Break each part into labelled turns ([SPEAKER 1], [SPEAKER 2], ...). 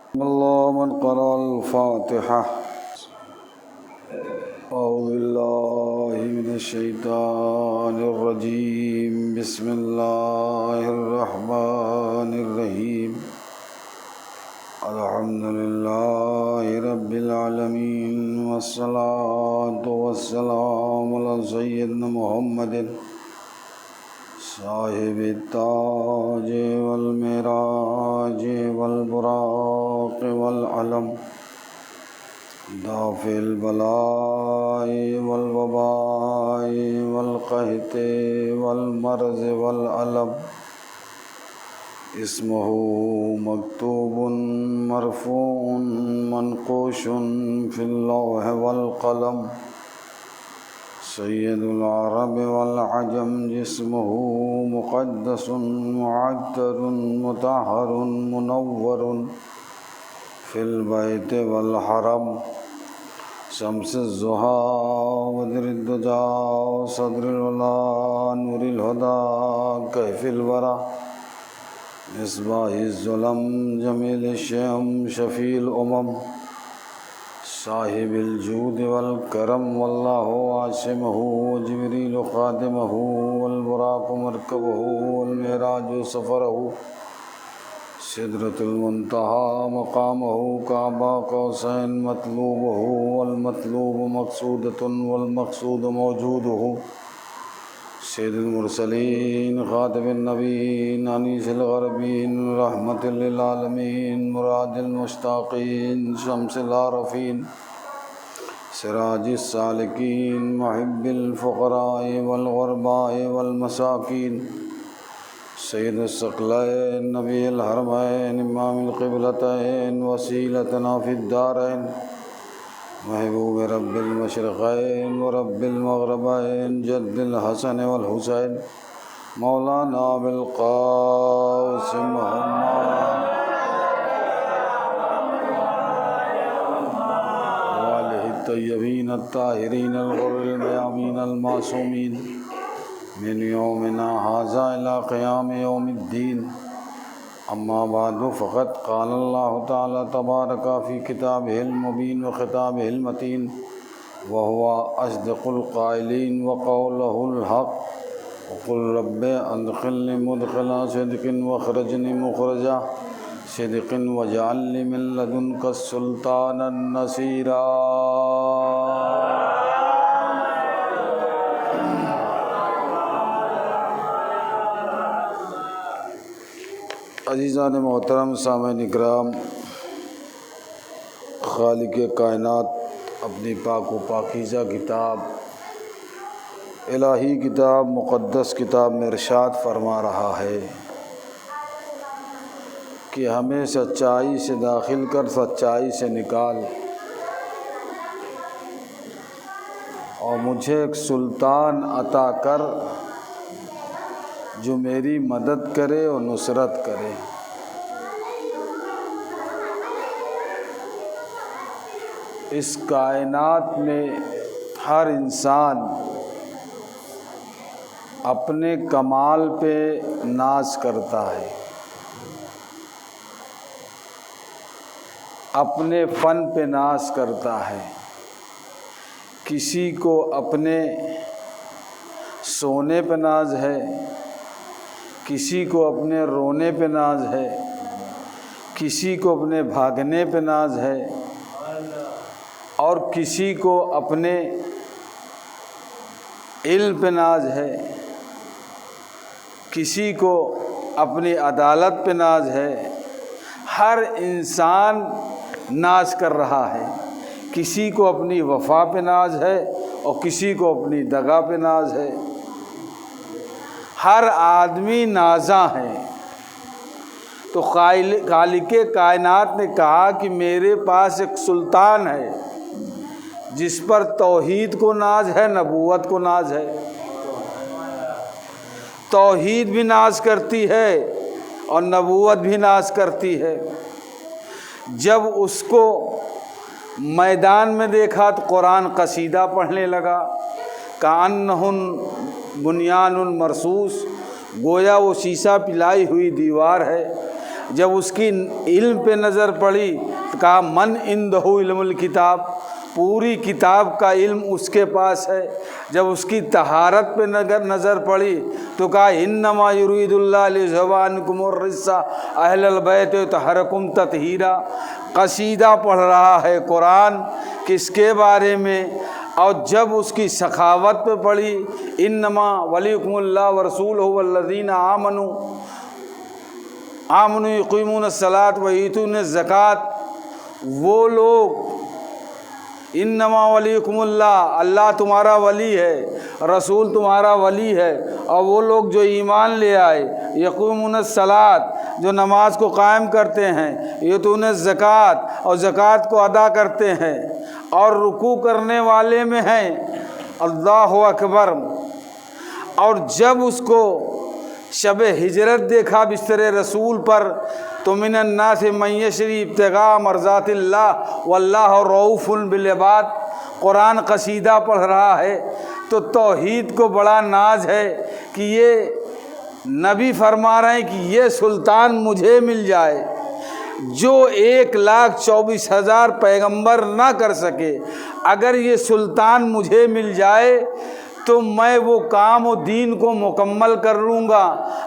[SPEAKER 1] अल्लाह मन क़रा अल-फ़ातिहा। औज़ु बिल्लाहि मिनश शैतानिर रजीम। बिस्मिल्लाहिर रहमानिर रहीम। अल्हम्दुलिल्लाहि रब्बिल आलमीन वस्सलातु वस्सलामु अला सय्यिदिना मुहम्मदिन साहिबित ताज वल मिराज वल बुराक़ वल अलम दाफ़िल बलाए वल वबाए वल क़हते वल मर्ज़ वल अलम इस्मुहु मक्तूबुन मरफ़ूउन मनक़ूशुन फ़िल लौह वल क़लम सय्यदुल अरब वल अजम जिस्मुहु मुक़द्दसुन मुअत्तरुन मुतहहरुन मुनव्वरुन फ़िल बैत वल हरम शम्सुज़्ज़ुहा बद्रुद्दुजा सदरुल उला नूरुल हुदा कहफ़िल वरा मिस्बाहिज़्ज़ुलम जमील श्याम शफ़ील उमम साहिबिल जूद वल करम वल्लाहु आसिमहु जिब्रील ख़ादिमहु वल बुराक़ मरकबहु वल मिराज सफ़रहु सिदरतुल मुंतहा मक़ामहु काबा कौसैन मतलूबहु वल मतलूब मक़सूदतुन वल मक़सूद मौजूदहु सय्यिदुल मुरसलीन ख़ातिमुन नबीय्यीन अनीसुल ग़रबीन रहमतुल लिल आलमीन मुरादिल मुश्ताक़ीन शम्सिल आरिफ़ीन सिराजिस सालिकीन मुहिब्बिल फ़ुक़राए वल ग़ुरबाए वल मसाकीन सय्यिदुस सकलैन नबील हरमैन इमामुल क़िबलतैन वसीलतना फ़िद दारैन महबूब रब्बिल मशरिक़ैन व रब्बिल मग़रिबैन जद्दिल हसन वल हुसैन मौलाना अबुल क़ासिम मुहम्मद व आलिहि तय्यबीन अत्ताहिरीन अल-ग़ुर्रिल मयामीन अल-मासूमीन मिन यौमिना हाज़ा इला क़ियाम यौमिद्दीन। अम्मा बादु फ़क़द क़ाल अल्लाहु तआला तबारक फ़ी किताबिहिल मुबीन व ख़िताबिहिल मतीन व हुवा अस्दक़ुल क़ाइलीन व क़ौलुहुल हक़ व क़ुल रब्बि अदख़िलनी मुदख़िला सिदक़िन व अख़रिजनी मुख़रिजा सिदक़िन वजअलनी मिन लदुनक सुल्तानन नसीरा। अज़ीज़ान मोहतरम सामईन इकराम, खालिक़ कायनात अपनी पाक व पाकीज़ा किताब इलाही किताब मुक़द्दस किताब में इरशाद फरमा रहा है कि हमें सच्चाई से दाखिल कर सच्चाई से निकाल और मुझे एक सुल्तान अता कर जो मेरी मदद करे और नुसरत करे। इस कायनात में हर इंसान अपने कमाल पे नाज करता है, अपने फ़न पे नाज करता है। किसी को अपने सोने पे नाज है, किसी को अपने रोने पे नाज है, किसी को अपने भागने पे नाज है और किसी को अपने इल्म पे नाज है, किसी को अपनी अदालत पे नाज है। हर इंसान नाज कर रहा है। किसी को अपनी वफ़ा पे नाज है और किसी को अपनी दगा पे नाज है। हर आदमी नाज़ा है। तो खालिक़ कायनात ने कहा कि मेरे पास एक सुल्तान है जिस पर तौहीद को नाज है, नबूवत को नाज है। तौहीद भी नाज करती है और नबूवत भी नाज करती है। जब उसको मैदान में देखा तो कुरान कसीदा पढ़ने लगा। कान्नहुन बुनियानुन मरसूस, गोया वो शीशा पिलाई हुई दीवार है। जब उसकी इल्म पे नज़र पड़ी तो कहा मन इंदहु इल्मुल किताब, पूरी किताब का इल्म उसके पास है। जब उसकी तहारत पे नज़र पड़ी तो कहा इन्नमा युरीदुल्लाह लियुज़हिबा अन्कुमुर रिज्सा अहलल बैत तहरकुम ततहीरा। कसीदा पढ़ रहा है कुरान किसके बारे में, और जब उसकी सखावत पे पड़ी इन्नमा वलियुकुमुल्लाह व रसूलुहु वल्लज़ीना आमनू युक़ीमूनस्सलात व यूतूनज़ ज़कात, वो लोग इन्नमा वलियुकुमुल्लाह, अल्लाह तुम्हारा वली है, रसूल तुम्हारा वली है, और वो लोग जो ईमान ले आए, यक़ूमुनस्सलात, जो नमाज को कायम करते हैं, यूतूनज़ ज़कात, और ज़कात को अदा करते हैं, और रुकू करने वाले में हैं। अल्लाहु अकबर। और जब उसको शब हिजरत देखा बिस्तर रसूल पर तो मिनन्नास मन यशरी इब्तिगा मर्ज़ातिल्लाह वल्लाहु रऊफ़ुन बिल इबाद, कुरान कसीदा पढ़ रहा है तो तौहीद को बड़ा नाज है कि ये नबी फरमा रहे हैं कि ये सुल्तान मुझे मिल जाए जो 1,24,000 पैगंबर ना कर सके। अगर ये सुल्तान मुझे मिल जाए तो मैं वो काम और दीन को मुकम्मल कर लूँगा।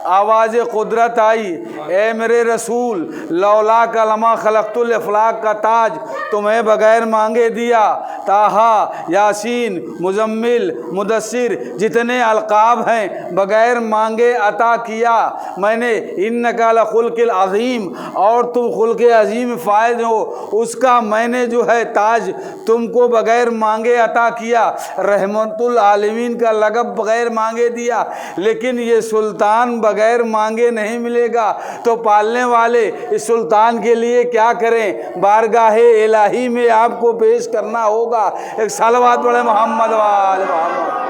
[SPEAKER 1] आवाज़ कुदरत आई, ए मेरे रसूल, लौला कलमा खलक़तुल अफ़लाक का ताज तुम्हें बग़ैर मांगे दिया। ताहा, यासीन, मुज़म्मिल, मुदस्सिर, जितने अलक़ाब हैं बग़ैर मांगे अता किया मैंने। इन्नका लख़ुल्क़िल अज़ीम, और तुम खुल्क़े अज़ीम फ़ाइज़ हो, उसका मैंने जो है ताज तुमको बग़ैर मांगे अता किया। रहमतुल आलमीन का लगब बग़ैर मांगे दिया। लेकिन ये सुल्तान बग़ैर मांगे नहीं मिलेगा, तो पालने वाले इस सुल्तान के लिए क्या करें? बारगाहे इलाही में आपको पेश करना होगा। एक सलवात पढ़े मोहम्मद वाले मोहम्मद।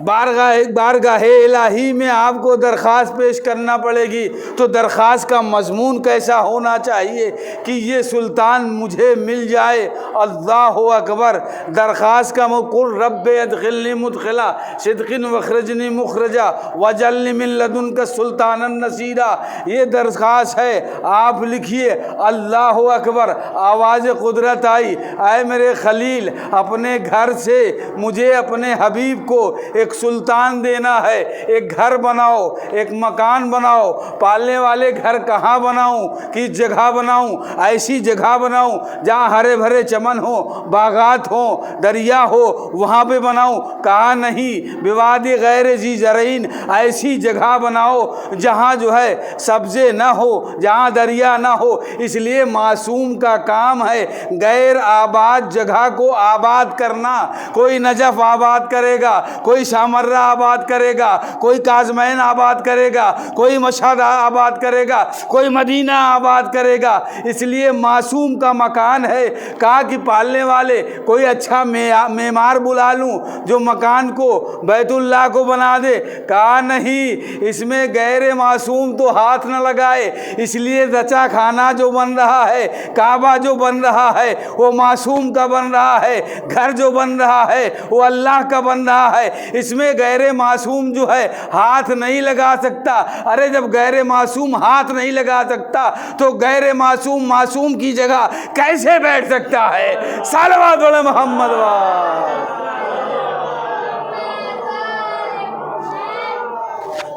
[SPEAKER 1] बारगाहे इलाही में आपको दरख्वास्त पेश करना पड़ेगी। तो दरख्वास्त का मजमून कैसा होना चाहिए कि ये सुल्तान मुझे मिल जाए। अल्लाहु अकबर। दरख्वास्त का मुकुल रब्बे अदखिलनी मुदखिला सिद्क़िन वखरजनी मुखरजा वजल्नी मिन लदुनका सुल्तानन नसीरा। ये दरख्वास्त है, आप लिखिए। अल्लाहु अकबर। आवाज़ कुदरत आई, आए मेरे खलील, अपने घर से मुझे अपने हबीब को एक सुल्तान देना है। एक घर बनाओ, एक मकान बनाओ। पालने वाले घर कहाँ बनाऊं, किस जगह बनाऊं? ऐसी जगह बनाऊं जहाँ हरे भरे चमन हो, बागात हो, दरिया हो, वहाँ पे बनाऊं। कहा नहीं, विवादी गैर जी जरीन, ऐसी जगह बनाओ जहाँ जो है सब्जे ना हो, जहाँ दरिया ना हो। इसलिए मासूम का काम है गैर आबाद जगह को आबाद करना। कोई नजफ आबाद करेगा, कोई शामर्रा आबाद करेगा, कोई काजमैन आबाद करेगा, कोई मशहद आबाद करेगा, कोई मदीना आबाद करेगा। इसलिए मासूम का मकान है। कहा कि पालने वाले कोई अच्छा मेमार बुला लूं जो मकान को बैतुल्लाह को बना दे। कहा नहीं, इसमें गैर मासूम तो हाथ न लगाए। इसलिए रचा खाना जो बन रहा है, काबा जो बन रहा है, वो मासूम का बन रहा है। घर जो बन रहा है वो अल्लाह का बन रहा है। इसमें गैर मासूम जो है हाथ नहीं लगा सकता। अरे जब गैर मासूम हाथ नहीं लगा सकता तो गैर मासूम मासूम की जगह कैसे बैठ सकता है? सल्लल्लाहु अलैहि मोहम्मद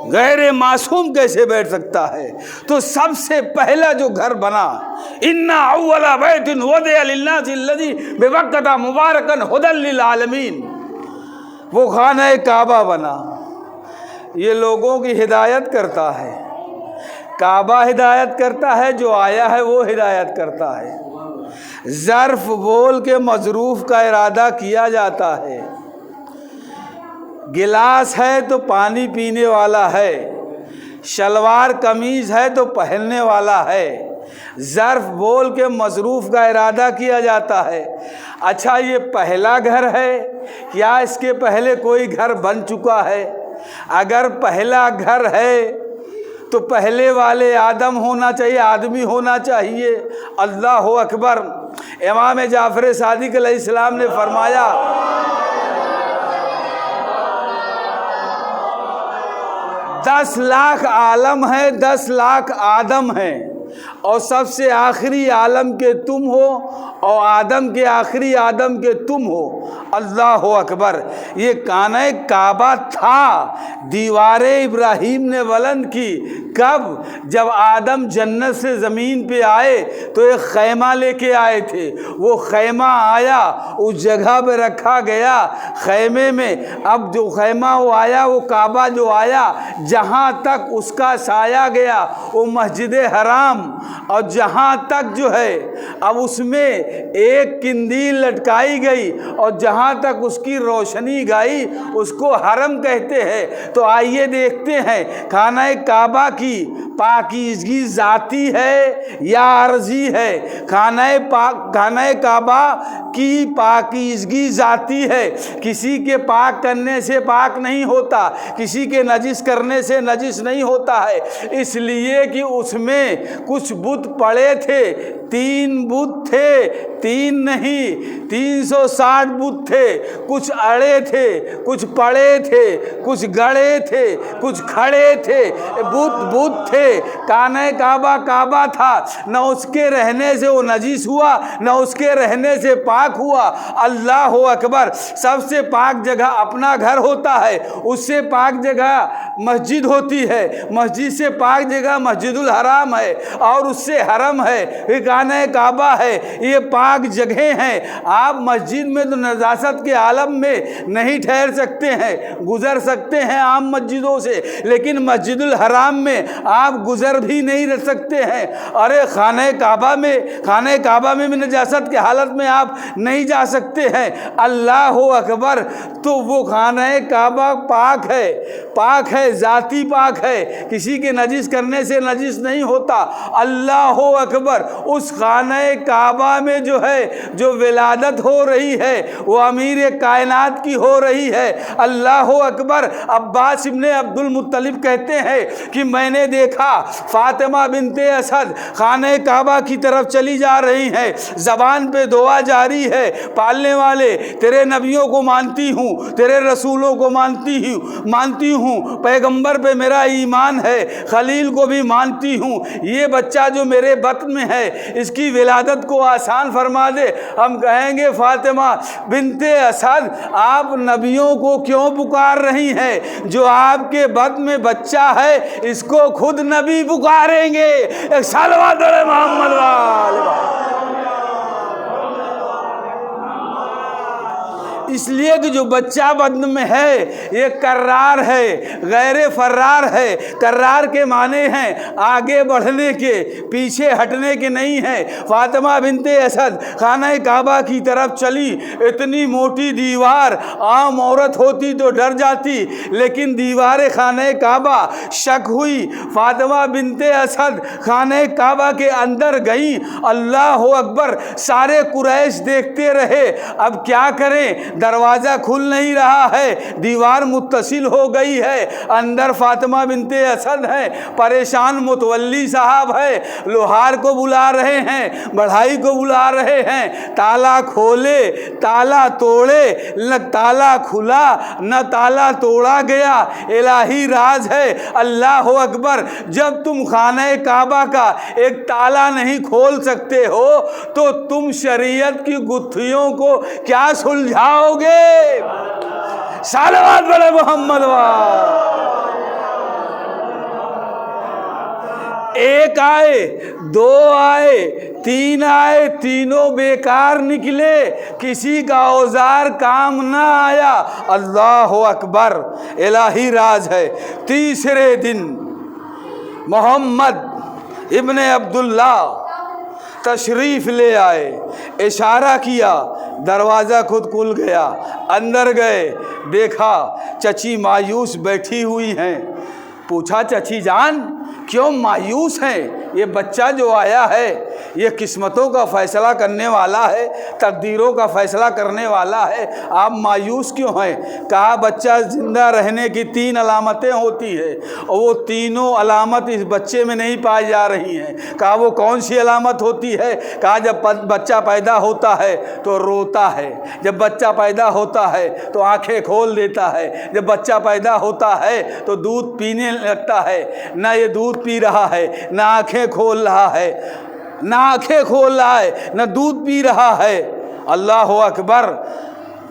[SPEAKER 1] गैर मासूम कैसे बैठ सकता है? तो सबसे पहला जो घर बना, इन्ना अव्वला बैतिन वुदिअ लिन्नासि लज़ी बिबक्कता मुबारकन हुदल लिल आलमीन, वो खाना काबा बना। ये लोगों की हिदायत करता है। काबा हिदायत करता है, जो आया है वो हिदायत करता है। ज़र्फ़ बोल के मज़रूफ़ का इरादा किया जाता है। गिलास है तो पानी पीने वाला है, शलवार कमीज़ है तो पहनने वाला है। ज़र्फ़ बोल के मज़रूफ़ का इरादा किया जाता है। अच्छा, ये पहला घर है या इसके पहले कोई घर बन चुका है? अगर पहला घर है तो पहले वाले आदम होना चाहिए, आदमी होना चाहिए। अल्लाह अकबर। इमाम जाफ़र सादिक़ अलैहिस्सलाम ने फरमाया, 10 लाख आलम है, 10 लाख आदम है, और सबसे आखिरी आलम के तुम हो और आदम के आखिरी आदम के तुम हो। अल्लाह अकबर। ये काने काबा था, दीवारे इब्राहिम ने बुलंद की। कब? जब आदम जन्नत से ज़मीन पे आए तो एक खैमा लेके आए थे। वो खैमा आया, उस जगह पे रखा गया खैमे में। अब जो खैमा वो आया, वो काबा जो आया, जहाँ तक उसका साया गया वो मस्जिद हराम, और जहाँ तक जो है अब उसमें एक किंदील लटकाई गई और जहाँ तक उसकी रोशनी गई उसको हरम कहते हैं। तो आइए देखते हैं खाना काबा की पाकीज़गी ज़ाती है या अर्जी है। खाना काबा की पाकीज़गी ज़ाती है। किसी के पाक करने से पाक नहीं होता, किसी के नजिस करने से नजिस नहीं होता है, इसलिए कि उसमें कुछ बुत पड़े थे। 3 बुत थे, 3 नहीं 360 बुत थे। कुछ अड़े थे, कुछ पड़े थे, कुछ गड़े थे, कुछ खड़े थे, बुत थे। काने काबा काबा था, न उसके रहने से वो नजीस हुआ, न उसके रहने से पाक हुआ। अल्लाह अकबर। सबसे पाक जगह अपना घर होता है, उससे पाक जगह मस्जिद होती है, मस्जिद से पाक जगह मस्जिदुल हराम है, और उससे हरम है, काने काबा है। ये पाक जगह हैं। आप मस्जिद में तो नजासत के आलम में नहीं ठहर सकते हैं, गुजर सकते हैं आम मस्जिदों से, लेकिन मस्जिदुल हराम में आप गुजर भी नहीं रह सकते हैं। अरे खाने काबा में भी नजासत के हालत में आप नहीं जा सकते हैं। अल्लाह अकबर। तो वो खाने काबा पाक है, ज़ाती पाक है, किसी के नजिस करने से नजिस नहीं होता। अल्लाह अकबर। उस खाने काबा में जो है, जो विलादत हो रही है वो अमीर कायनात की हो रही है। अल्लाह अकबर। अब्बास इब्ने अब्दुल मुत्तलिब कहते हैं कि मैंने देखा फातिमा बिनते असद खाने काबा की तरफ चली जा रही हैं, ज़बान पे दुआ जारी है, पालने वाले तेरे नबियों को मानती हूँ, तेरे रसूलों को मानती हूँ, पैगंबर पे मेरा ईमान है, खलील को भी मानती हूँ। ये बच्चा जो मेरे बत्न में है इसकी विलादत को आसान फरमा दे। हम कहेंगे फातिमा बिनते असद, आप नबियों को क्यों पुकार रही हैं? जो आपके बत्न में बच्चा है इसको खुद नबी पुकारेंगे। एक सलवात दे मोहम्मद वाले। इसलिए कि जो बच्चा बदन में है ये कर्रार है, गैर फर्रार है। कर्रार के माने हैं आगे बढ़ने के, पीछे हटने के नहीं है। फातिमा बिनते असद खाना काबा की तरफ चली। इतनी मोटी दीवार, आम औरत होती तो डर जाती, लेकिन दीवार खाने काबा शक हुई। फातिमा बिनते असद खाने काबा के अंदर गई। अल्लाह अकबर। सारे कुरैश देखते रहे। अब क्या करें? दरवाज़ा खुल नहीं रहा है, दीवार मुत्तसिल हो गई है। अंदर फातिमा बिनते असद है, परेशान मुतवल्ली साहब है, लोहार को बुला रहे हैं, बढ़ाई को बुला रहे हैं। ताला खोले, ताला तोड़े, न ताला खुला न ताला तोड़ा गया। इलाही राज है। अल्लाह अकबर। जब तुम खाने काबा का एक ताला नहीं खोल सकते हो तो तुम शरीयत की गुत्थियों को क्या सुलझाओगे? सलवात बोले मोहम्मद वाले। एक आए, 2 आए, 3 आए, तीनों बेकार निकले, किसी का औजार काम ना आया। अल्लाह अकबर। इलाही राज है। तीसरे दिन मोहम्मद इब्ने अब्दुल्ला तशरीफ़ ले आए, इशारा किया, दरवाज़ा खुद खुल गया। अंदर गए, देखा चची मायूस बैठी हुई हैं। पूछा, चची जान क्यों मायूस हैं? ये बच्चा जो आया है ये किस्मतों का फ़ैसला करने वाला है, तकदीरों का फ़ैसला करने वाला है, आप मायूस क्यों हैं? कहा बच्चा ज़िंदा रहने की 3 अलामतें होती है और वो तीनों अलामत इस बच्चे में नहीं पाई जा रही हैं। कहा वो कौन सी अलामत होती है? कहा जब बच्चा पैदा होता है तो रोता है, जब बच्चा पैदा होता है तो आंखें खोल देता है, जब बच्चा पैदा होता है तो दूध पीने लगता है। ना ये दूध पी रहा है, ना आंखें खोल रहा है, ना आंखें खोल रहा है, ना दूध पी रहा है। अल्लाह अकबर।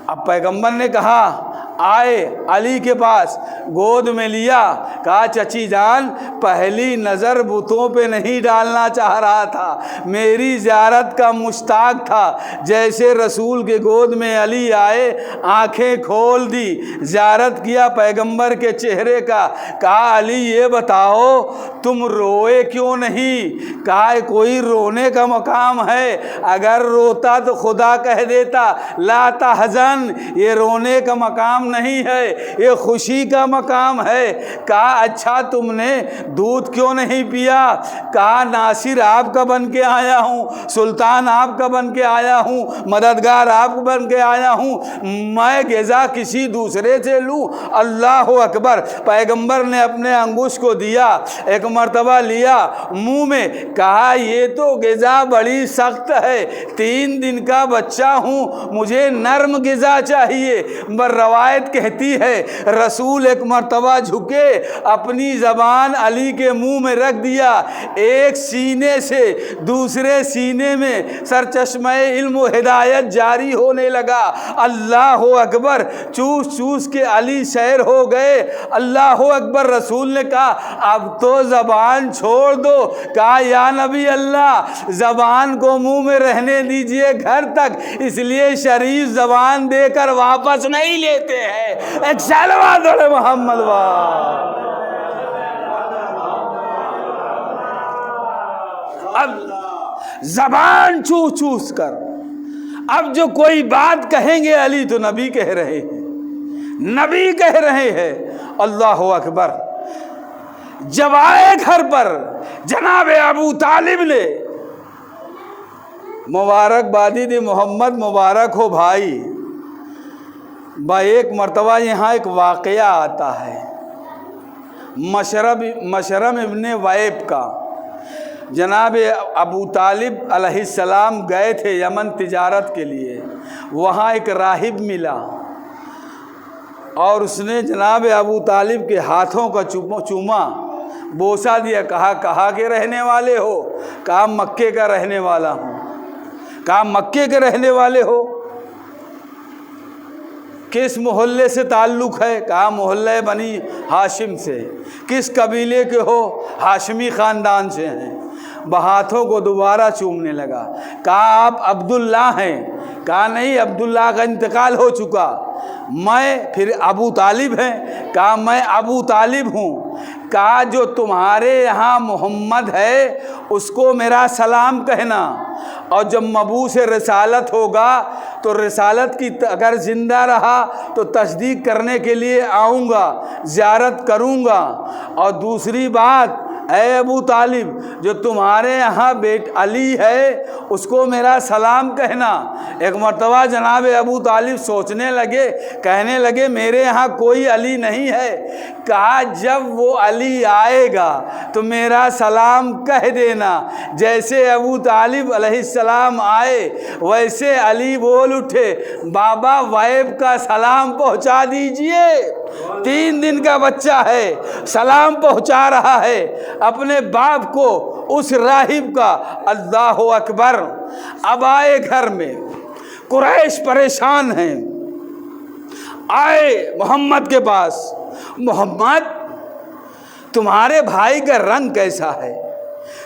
[SPEAKER 1] अब पैगंबर ने कहा, आए अली के पास, गोद में लिया, कहा चची जान पहली नज़र बुतों पे नहीं डालना चाह रहा था, मेरी ज़ियारत का मुश्ताक था। जैसे रसूल के गोद में अली आए, आंखें खोल दी, ज़ियारत किया पैगंबर के चेहरे का। कहा अली ये बताओ तुम रोए क्यों नहीं? कहा कोई रोने का मकाम है? अगर रोता तो खुदा कह देता ला तहज़न, ये रोने का मकाम नहीं है, ये खुशी का मकाम है। कहा अच्छा तुमने दूध क्यों नहीं पिया? कहा नासिर आपका बन के आया हूँ, सुल्तान आपका बन के आया हूँ, मददगार आपका बन के आया हूँ, मैं ग़िज़ा किसी दूसरे से लूँ? अल्लाह अकबर। पैगंबर ने अपने अंगूश को दिया, एक मर्तबा लिया मुंह में, कहा ये तो ग़िज़ा बड़ी सख्त है, 3 दिन का बच्चा हूँ, मुझे नर्म ग़िज़ा चाहिए। पर रवायत कहती है रसूल एक मर्तबा झुके, अपनी ज़बान अली के मुंह में रख दिया, एक सीने से दूसरे सीने में सरचश्मे इल्म व हिदायत जारी होने लगा। अल्लाह अकबर। चूस चूस के अली शैर हो गए। अल्लाह अकबर। रसूल ने कहा अब तो ज़बान छोड़ दो। कहा या नबी अल्लाह ज़बान को मुंह में रहने दीजिए घर तक, इसलिए शरीफ ज़बान देकर वापस नहीं लेते हैं। एक सलवात दो मोहम्मद वाह। अब ज़बान चूस चूस कर, अब जो कोई बात कहेंगे अली तो नबी कह रहे हैं, नबी कह रहे हैं। अल्लाह अकबर। जब आए घर पर जनाब अबू तालिब ने मुबारकबादी दी, मोहम्मद मुबारक हो भाई। एक मर्तबा यहाँ एक वाक़या आता है मशरम इब्ने वाइब का। जनाब अबू तालिब अलैहिस्सलाम गए थे यमन तिजारत के लिए, वहाँ एक राहिब मिला और उसने जनाब अबू तालिब के हाथों का चूमा, बोसा दिया। कहा कहाँ के रहने वाले हो? कहा मक्के का रहने वाला हूँ। कहा मक्के के रहने वाले हो? किस मोहल्ले से ताल्लुक़ है? कहा मोहल्ले बनी हाशिम से। किस कबीले के हो? हाशमी ख़ानदान से हैं। हाथों को दोबारा चूमने लगा। कहा आप अब्दुल्ला हैं? कहा नहीं, अब्दुल्ला का इंतकाल हो चुका। मैं फिर अबू तालिब हैं? कहा मैं अबू तालिब हूँ। कहा जो तुम्हारे यहाँ मोहम्मद है उसको मेरा सलाम कहना, और जब मबूस रिसालत होगा तो रिसालत की अगर ज़िंदा रहा तो तस्दीक करने के लिए आऊँगा, ज़ियारत करूँगा। और दूसरी बात, ऐ अबू तालिब जो तुम्हारे यहाँ अली है उसको मेरा सलाम कहना। एक मर्तबा जनाब अबू तालिब सोचने लगे, कहने लगे मेरे यहाँ कोई अली नहीं है। कहा जब वो अली आएगा तो मेरा सलाम कह देना। जैसे अबू तालिब अलैहिस्सलाम आए वैसे अली बोल उठे, बाबा वाइब का सलाम पहुँचा दीजिए। 3 दिन का बच्चा है, सलाम पहुँचा रहा है अपने बाप को, उस राहिब का। अल्लाह अकबर। अब आए घर में, कुरैश परेशान हैं, आए मोहम्मद के पास। मोहम्मद तुम्हारे भाई का रंग कैसा है?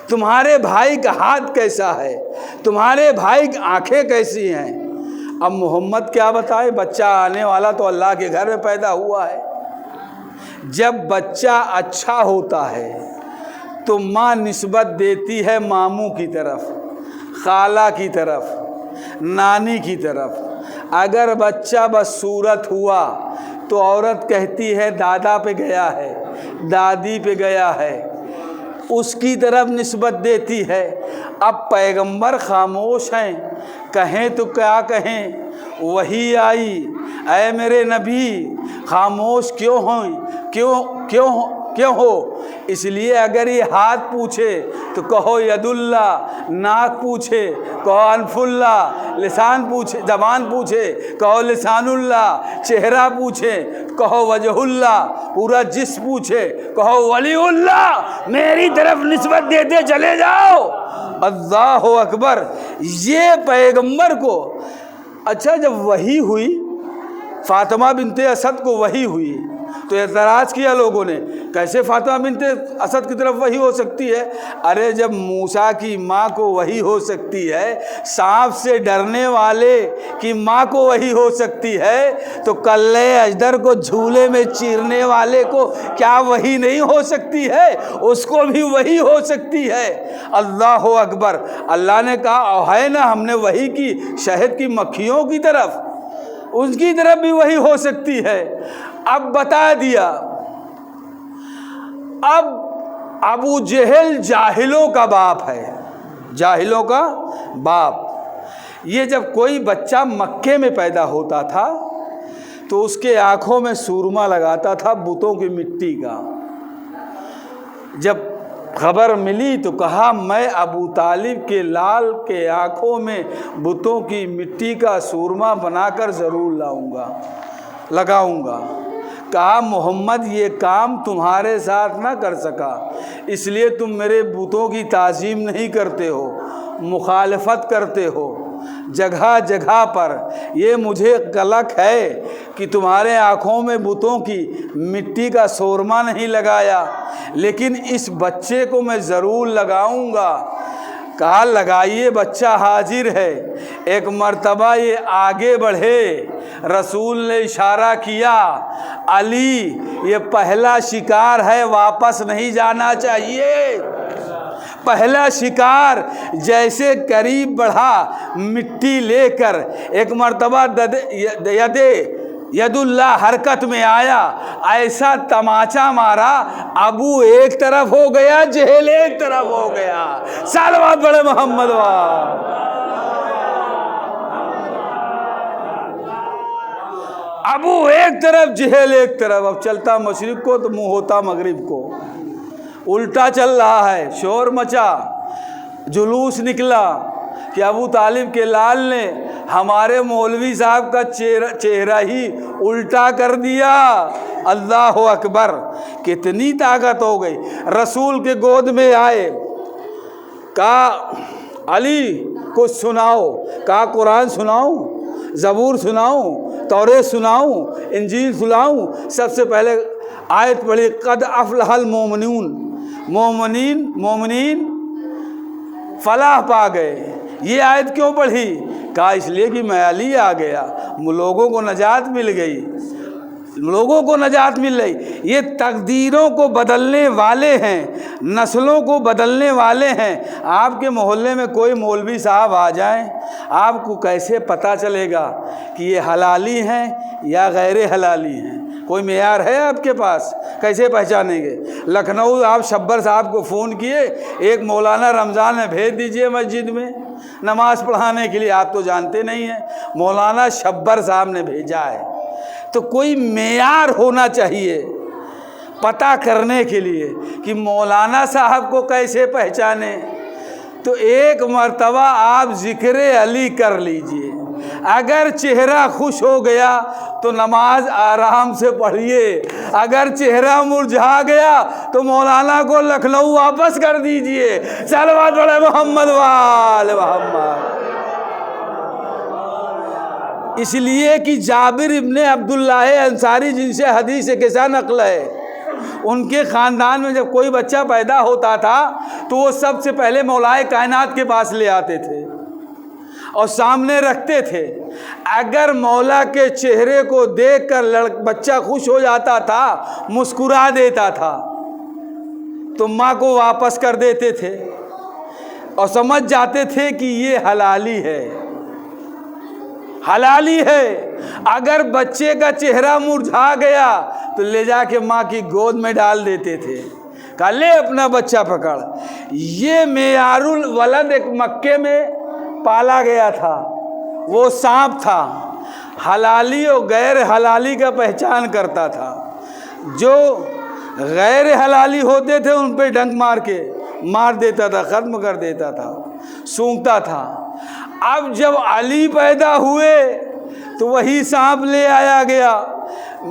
[SPEAKER 1] तुम्हारे भाई का हाथ कैसा है? तुम्हारे भाई की आंखें कैसी हैं? अब मोहम्मद क्या बताए, बच्चा आने वाला तो अल्लाह के घर में पैदा हुआ है। जब बच्चा अच्छा होता है तो माँ निस्बत देती है मामू की तरफ, खाला की तरफ, नानी की तरफ। अगर बच्चा बदसूरत हुआ तो औरत कहती है दादा पे गया है, दादी पे गया है, उसकी तरफ निस्बत देती है। अब पैगंबर खामोश हैं, कहें तो क्या कहें, वही आई। ऐ मेरे नबी खामोश क्यों हो, क्यों हो? इसलिए अगर ये हाथ पूछे तो कहो यदुल्ला, नाक पूछे कहो अनफुल्ला, लिसान पूछे ज़बान पूछे कहो लिसानुल्ला, चेहरा पूछे कहो वजहुल्ला, पूरा जिस्म पूछे कहो वलीउल्ला। मेरी तरफ निस्बत देते चले जाओ। अल्लाहु अकबर। ये पैगंबर को, अच्छा जब वही हुई फातिमा बिनते असद को वही हुई तो एतराज़ किया लोगों ने, कैसे फातिमा बिनते असद की तरफ वही हो सकती है? अरे जब मूसा की माँ को वही हो सकती है, सांप से डरने वाले की माँ को वही हो सकती है, तो कल्ले अजदर को झूले में चीरने वाले को क्या वही नहीं हो सकती है? उसको भी वही हो सकती है। अल्लाह अकबर। अल्लाह ने कहा है ना, हमने वही की शहद की मक्खियों की तरफ, उसकी तरफ भी वही हो सकती है। अब बता दिया। अब अबू जहल जाहिलों का बाप है, जाहिलों का बाप। ये जब कोई बच्चा मक्के में पैदा होता था तो उसके आँखों में सूरमा लगाता था बुतों की मिट्टी का। जब खबर मिली तो कहा मैं अबू तालिब के लाल के आँखों में बुतों की मिट्टी का सूरमा बनाकर ज़रूर लगाऊंगा। कहा मोहम्मद ये काम तुम्हारे साथ ना कर सका, इसलिए तुम मेरे बुतों की ताज़ीम नहीं करते हो, मुखालफत करते हो जगह जगह पर। ये मुझे कलक है कि तुम्हारे आँखों में बुतों की मिट्टी का सूरमा नहीं लगाया, लेकिन इस बच्चे को मैं ज़रूर लगाऊंगा। कहा लगाइए, बच्चा हाजिर है। एक मर्तबा ये आगे बढ़े, रसूल ने इशारा किया, अली ये पहला शिकार है, वापस नहीं जाना चाहिए। पहला शिकार जैसे करीब बढ़ा मिट्टी लेकर, एक मर्तबा यदुल्ला हरकत में आया, ऐसा तमाचा मारा, अबू एक तरफ हो गया, जहल एक तरफ हो गया। सालवात बड़े मोहम्मद वाह। अबू एक तरफ, जहल एक तरफ। अब चलता मशरिक को तो मुंह होता मगरिब को, उल्टा चल रहा है। शोर मचा, जुलूस निकला कि अबू तालिब के लाल ने हमारे मौलवी साहब का चेहरा ही उल्टा कर दिया। अल्लाह अकबर। कितनी ताकत हो गई। रसूल के गोद में आए, कहा अली कुछ सुनाओ। कहा कुरान सुनाऊं, ज़बूर सुनाऊं, तौरेत सुनाऊं, इंजील सुनाऊं। सबसे पहले आयत पढ़ी, कद अफलहल मोमिनीन फलाह पा गए। ये आयत क्यों पढ़ी? कहा इसलिए कि मैं अली आ गया, लोगों को नजात मिल गई, लोगों को नजात मिल रही। ये तकदीरों को बदलने वाले हैं, नस्लों को बदलने वाले हैं। आपके मोहल्ले में कोई मौलवी साहब आ जाएं, आपको कैसे पता चलेगा कि ये हलाली हैं या गैर हलाली हैं? कोई मेयार है आपके पास? कैसे पहचानेंगे? लखनऊ आप शब्बर साहब को फ़ोन किए, एक मौलाना रमज़ान में भेज दीजिए मस्जिद में नमाज़ पढ़ाने के लिए, आप तो जानते नहीं हैं, मौलाना शब्बर साहब ने भेजा है। तो कोई मेयार होना चाहिए पता करने के लिए कि मौलाना साहब को कैसे पहचाने। तो एक मर्तबा आप ज़िक्र अली कर लीजिए, अगर चेहरा खुश हो गया तो नमाज आराम से पढ़िए, अगर चेहरा मुरझा गया तो मौलाना को लखनऊ वापस कर दीजिए। सलवात बड़े मोहम्मद वाले मोहम्मद। इसलिए कि जाबिर इब्ने अब्दुल्लाह अंसारी, जिनसे हदीस किसा नकल है, उनके ख़ानदान में जब कोई बच्चा पैदा होता था तो वो सबसे पहले मौलाए कायनात के पास ले आते थे और सामने रखते थे। अगर मौला के चेहरे को देखकर बच्चा खुश हो जाता था, मुस्कुरा देता था, तो माँ को वापस कर देते थे और समझ जाते थे कि ये हलाली है, हलाली है। अगर बच्चे का चेहरा मुरझा गया तो ले जाके माँ की गोद में डाल देते थे,
[SPEAKER 2] कहा ले अपना बच्चा पकड़। ये मेयारुल वलद एक मक्के में पाला गया था, वो सांप था, हलाली और गैर हलाली का पहचान करता था। जो गैर हलाली होते थे उन पे डंक मार के मार देता था, ख़त्म कर देता था, सूंघता था। अब जब अली पैदा हुए तो वही सांप ले आया गया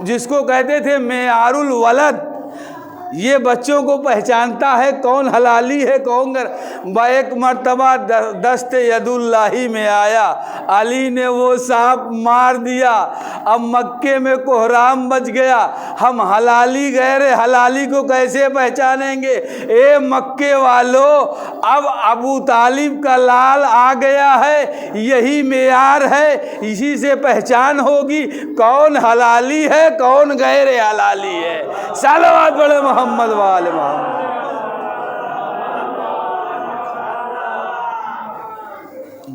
[SPEAKER 2] जिसको कहते थे मेयारुल वलद। ये बच्चों को पहचानता है कौन हलाली है कौन गर। एक मर्तबा दस्ते यदुल्लाही में आया, अली ने वो सांप मार दिया। अब मक्के में कोहराम बच गया, हम हलाली गैर हलाली को कैसे पहचानेंगे। ए मक्के वालों, अब अबू तालिब का लाल आ गया है, यही मेयार है, इसी से पहचान होगी कौन हलाली है कौन गैर हलाली है। सलावत पढ़े मोहम्मद वाले मोहम्मद।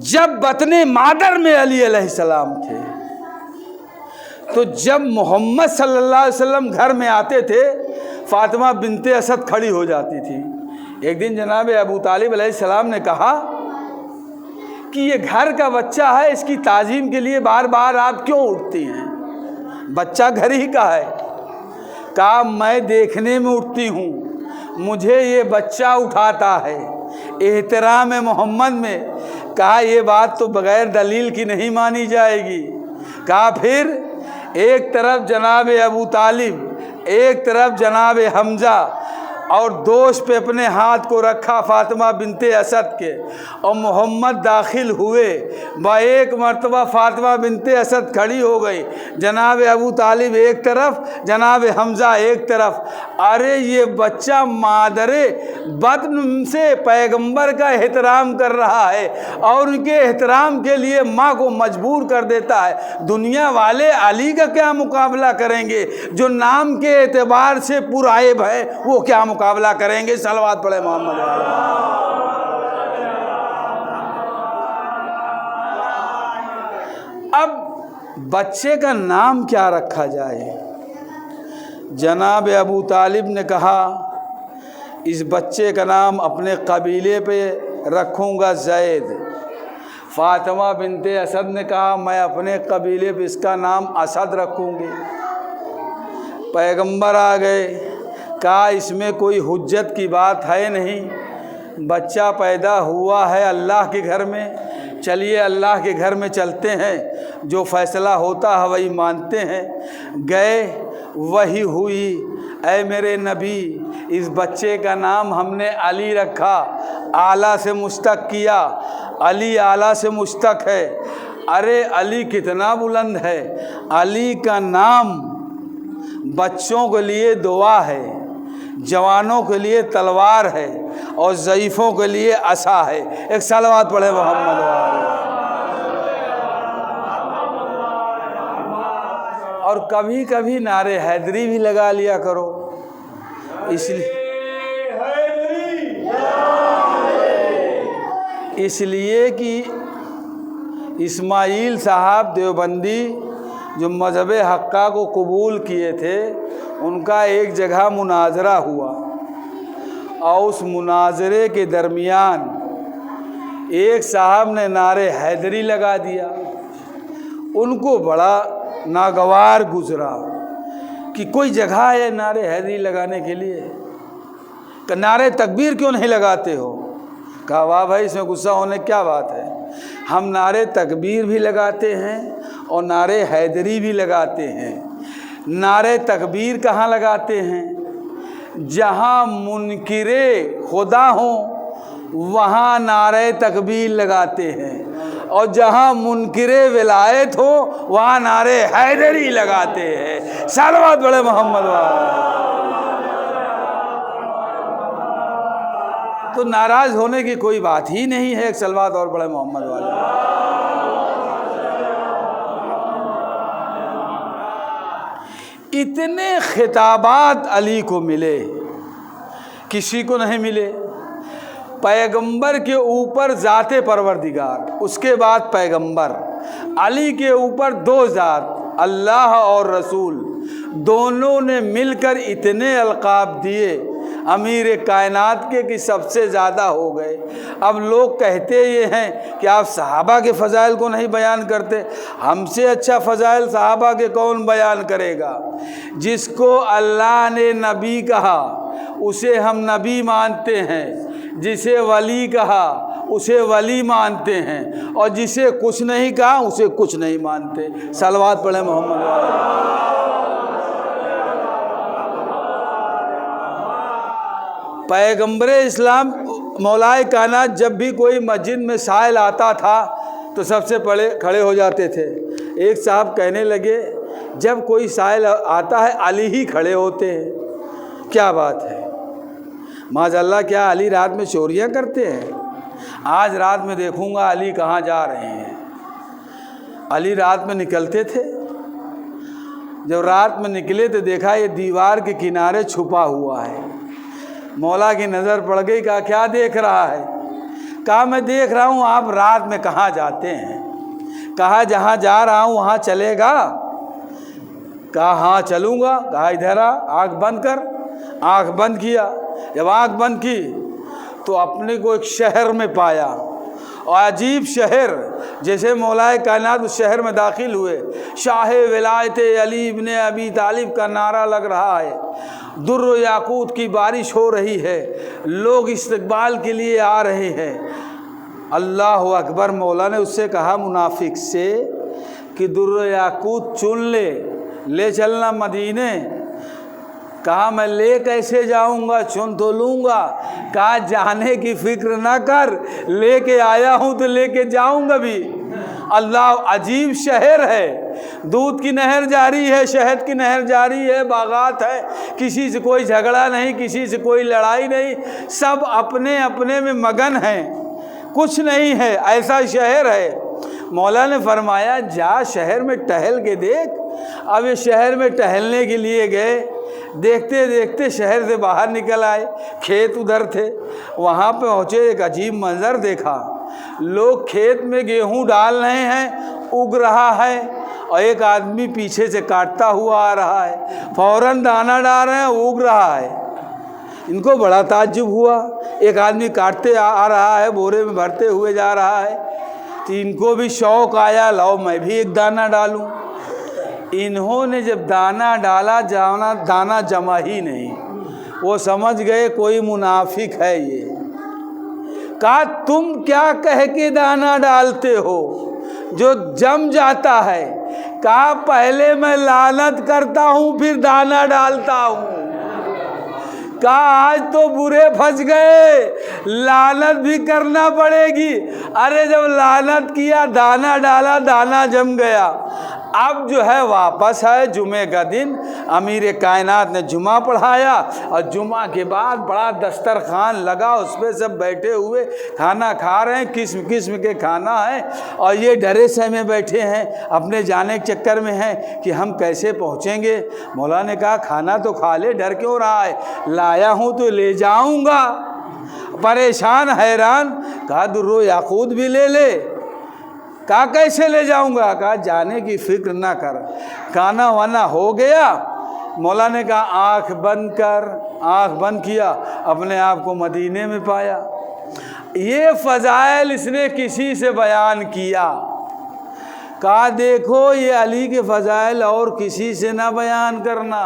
[SPEAKER 2] जब बतने मादर में अली अलैहिस्सलाम थे तो जब मोहम्मद सल्लल्लाहु अलैहि वसल्लम घर में आते थे, फातिमा बिनते असद खड़ी हो जाती थी। एक दिन जनाब अबू तालिब अलैहिस्सलाम ने कहा कि ये घर का बच्चा है, इसकी ताजीम के लिए बार बार आप क्यों उठती हैं, बच्चा घर ही का है। कहा मैं देखने में उठती हूँ, मुझे ये बच्चा उठाता है, एहतराम मोहम्मद में। कहा ये बात तो बग़ैर दलील की नहीं मानी जाएगी। कहा फिर एक तरफ जनाब अबू तालिब, एक तरफ जनाब हमज़ा, और दोष पे अपने हाथ को रखा फातिमा बिनते असद के, और मोहम्मद दाखिल हुए। एक मर्तबा फातिमा बिनते असद खड़ी हो गई, जनाब अबू तालिब एक तरफ, जनाब हमज़ा एक तरफ। अरे ये बच्चा मादरे बत्न से पैगंबर का एहतराम कर रहा है और उनके एहतराम के लिए माँ को मजबूर कर देता है। दुनिया वाले अली का क्या मुकाबला करेंगे, जो नाम के एतबार से पुराइब है वो क्या मुकाबला करेंगे। सलवात पढ़े मोहम्मद। अब बच्चे का नाम क्या रखा जाए। जनाब अबू तालिब ने कहा इस बच्चे का नाम अपने कबीले पे रखूँगा ज़ैद। फातिमा बिनते असद ने कहा मैं अपने कबीले पे इसका नाम असद रखूँगी। पैगंबर आ गए, कहा इसमें कोई हुज्जत की बात है नहीं, बच्चा पैदा हुआ है अल्लाह के घर में, चलिए अल्लाह के घर में चलते हैं, जो फ़ैसला होता है वही मानते हैं। गए, वही हुई। ऐ मेरे नबी, इस बच्चे का नाम हमने अली रखा, आला से मुश्तक किया, अली आला से मुश्तक है। अरे अली कितना बुलंद है। अली का नाम बच्चों के लिए दुआ है, जवानों के लिए तलवार है और ज़ईफ़ों के लिए असा है। एक सलवात पढ़े मोहम्मद वाले। और कभी कभी नारे हैदरी भी लगा लिया करो, इसलिए कि इस्माइल साहब देवबंदी जो मज़हब हक्का को कबूल किए थे, उनका एक जगह मुनाजरा हुआ और उस मुनाजरे के दरमियान एक साहब ने नारे हैदरी लगा दिया। उनको बड़ा नागवार गुजरा कि कोई जगह है नारे हैदरी लगाने के लिए, कि नारे तकबीर क्यों नहीं लगाते हो। कहा वाह भाई, इसमें गुस्सा होने क्या बात है, हम नारे तकबीर भी लगाते हैं और नारे हैदरी भी लगाते हैं। नारे तकबीर कहाँ लगाते हैं, जहाँ मुनकिरे खुदा हों वहाँ नारे तकबीर लगाते हैं, और जहाँ मुनकिरे विलायत हो वहाँ नारे हैदरी लगाते हैं। सलवात बड़े मोहम्मद वाले। तो नाराज़ होने की कोई बात ही नहीं है। एक सलवात और बड़े मोहम्मद वाले। इतने खिताबात अली को मिले, किसी को नहीं मिले। पैगंबर के ऊपर ज़ाते परवरदिगार, उसके बाद पैगंबर, अली के ऊपर दो ज़ात अल्लाह और रसूल, दोनों ने मिलकर इतने अलक़ाब दिए अमीर कायनात के कि सबसे ज़्यादा हो गए। अब लोग कहते ये हैं कि आप सहाबा के फ़ज़ाइल को नहीं बयान करते। हमसे अच्छा फ़ज़ाइल सहाबा के कौन बयान करेगा? जिसको अल्लाह ने नबी कहा उसे हम नबी मानते हैं, जिसे वली कहा उसे वली मानते हैं, और जिसे कुछ नहीं कहा उसे कुछ नहीं मानते। सलवात पढ़े मोहम्मद वाले। पैगम्बर इस्लाम मौलाए कायनात जब भी कोई मस्जिद में साइल आता था तो सबसे पहले खड़े हो जाते थे। एक साहब कहने लगे जब कोई साइल आता है अली ही खड़े होते हैं, क्या बात है? माज़अल्लाह, क्या अली रात में चोरियां करते हैं? आज रात में देखूंगा अली कहाँ जा रहे हैं। अली रात में निकलते थे। जब रात में निकले तो देखा ये दीवार के किनारे छुपा हुआ है। मौला की नज़र पड़ गई। कहा क्या देख रहा है? कहा मैं देख रहा हूँ आप रात में कहाँ जाते हैं। कहा जहाँ जा रहा हूँ वहाँ चलेगा? कहा हाँ चलूँगा। कहा इधर आ, आँख बंद कर। आँख बंद किया। जब आँख बंद की तो अपने को एक शहर में पाया, और अजीब शहर। जैसे मौलाए कायनात उस शहर में दाखिल हुए, शाह विलायत अली इब्ने अबी तालिब का नारा लग रहा है, दुर्र याकूत की बारिश हो रही है, लोग इस्तकबाल के लिए आ रहे हैं। अल्लाह अकबर। मौला ने उससे कहा मुनाफिक से कि दुर्र याकूत चुन ले चलना मदीने। कहा मैं ले कैसे जाऊंगा, चुन तो लूँगा। कहा जाने की फिक्र ना कर, लेके आया हूँ तो लेके जाऊंगा भी। अल्लाह, अजीब शहर है। दूध की नहर जारी है, शहद की नहर जारी है, बागात है, किसी से कोई झगड़ा नहीं, किसी से कोई लड़ाई नहीं, सब अपने अपने में मगन हैं, कुछ नहीं है। ऐसा शहर है। मौला ने फरमाया जा शहर में टहल के देख। अब ये शहर में टहलने के लिए गए। देखते देखते शहर से बाहर निकल आए। खेत उधर थे। वहाँ पे पहुँचे, एक अजीब मंजर देखा। लोग खेत में गेहूँ डाल रहे हैं, उग रहा है, और एक आदमी पीछे से काटता हुआ आ रहा है। फौरन दाना डाल रहे हैं, उग रहा है। इनको बड़ा ताज्जुब हुआ। एक आदमी काटते आ रहा है, बोरे में भरते हुए जा रहा है। तो इनको भी शौक़ आया, लाओ मैं भी एक दाना डालूं। इन्होंने जब दाना डाला, दाना जमा ही नहीं। वो समझ गए कोई मुनाफिक है ये। कहा तुम क्या कह के दाना डालते हो जो जम जाता है? कहा पहले मैं लानत करता हूँ फिर दाना डालता हूँ। कहा आज तो बुरे फंस गए, लानत भी करना पड़ेगी। अरे जब लानत किया, दाना डाला, दाना जम गया। अब जो है वापस है जुमे का दिन। अमीर कायनात ने जुमा पढ़ाया, और जुमा के बाद बड़ा दस्तरखान लगा, उस पर सब बैठे हुए खाना खा रहे हैं, किस्म किस्म के खाना है। और ये डरे सहमे बैठे हैं, अपने जाने के चक्कर में हैं कि हम कैसे पहुँचेंगे। मौला ने कहा खाना तो खा ले, डर क्यों रहा है? लाया हूँ तो ले जाऊँगा। परेशान हैरान। कहा दुर्रो याकूत भी ले ले। कहा कैसे ले जाऊंगा? कहा जाने की फिक्र ना कर। खाना वाना हो गया। मौला ने कहा आँख बंद कर। आँख बंद किया, अपने आप को मदीने में पाया। ये फ़ज़ाइल इसने किसी से बयान किया। कहा देखो ये अली के फ़ज़ाइल और किसी से ना बयान करना,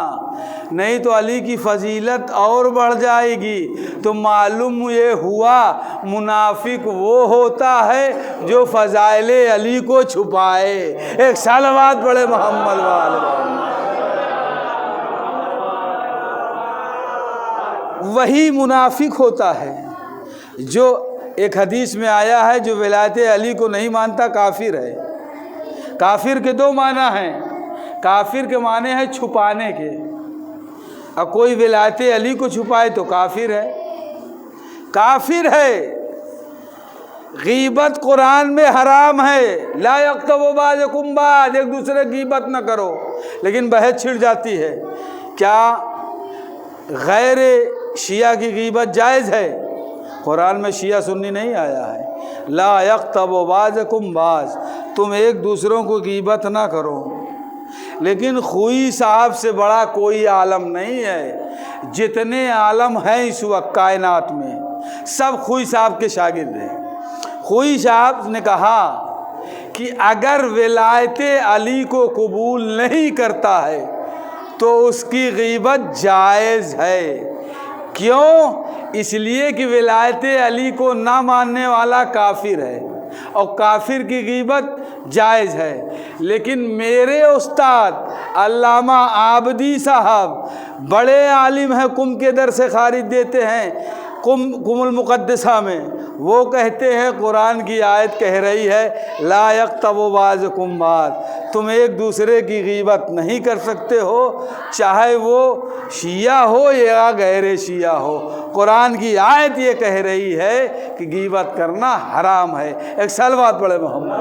[SPEAKER 2] नहीं तो अली की फ़जीलत और बढ़ जाएगी। तो मालूम ये हुआ मुनाफिक वो होता है जो फ़ज़ाइल अली को छुपाए। एक सलावत पढ़े मोहम्मद वाले। वही मुनाफिक होता है जो एक हदीस में आया है जो विलायत अली को नहीं मानता काफिर है। काफिर के दो माना हैं। काफिर के माने हैं छुपाने के। अब कोई विलायत अली को छुपाए तो काफिर है। काफिर है। गीबत कुरान में हराम है। ला यक्तबु बाज़ुकुम बाज़, एक दूसरे की गीबत न करो। लेकिन बहस छिड़ जाती है। क्या गैर शिया की गीबत जायज़ है? कुरान में शिया सुन्नी नहीं आया है। ला यक्तबु बाज़ुकुम बाज़, तुम एक दूसरों को गीबत ना करो। लेकिन खुई साहब से बड़ा कोई आलम नहीं है। जितने आलम हैं इस वक्त कायनात में सब खुई साहब के शागिर्द हैं। खुई साहब ने कहा कि अगर विलायत अली को कबूल नहीं करता है तो उसकी ग़ीबत जायज़ है। क्यों? इसलिए कि विलायत अली को ना मानने वाला काफिर है और काफिर की ग़ीबत जायज़ है। लेकिन मेरे उस्ताद अल्लामा आबदी साहब बड़े आलिम हैं, कुम के दर से खारिज देते हैं कुमुल मुक़द्दसा में, वो कहते हैं कुरान की आयत कह रही है ला यक़्तबु बाज़ुकुम बाज़, तुम एक दूसरे की ग़ीबत नहीं कर सकते हो, चाहे वो शिया हो या गैर शिया हो। कुरान की आयत ये कह रही है कि ग़ीबत करना हराम है। एक सलवात पढ़े मोहम्मद।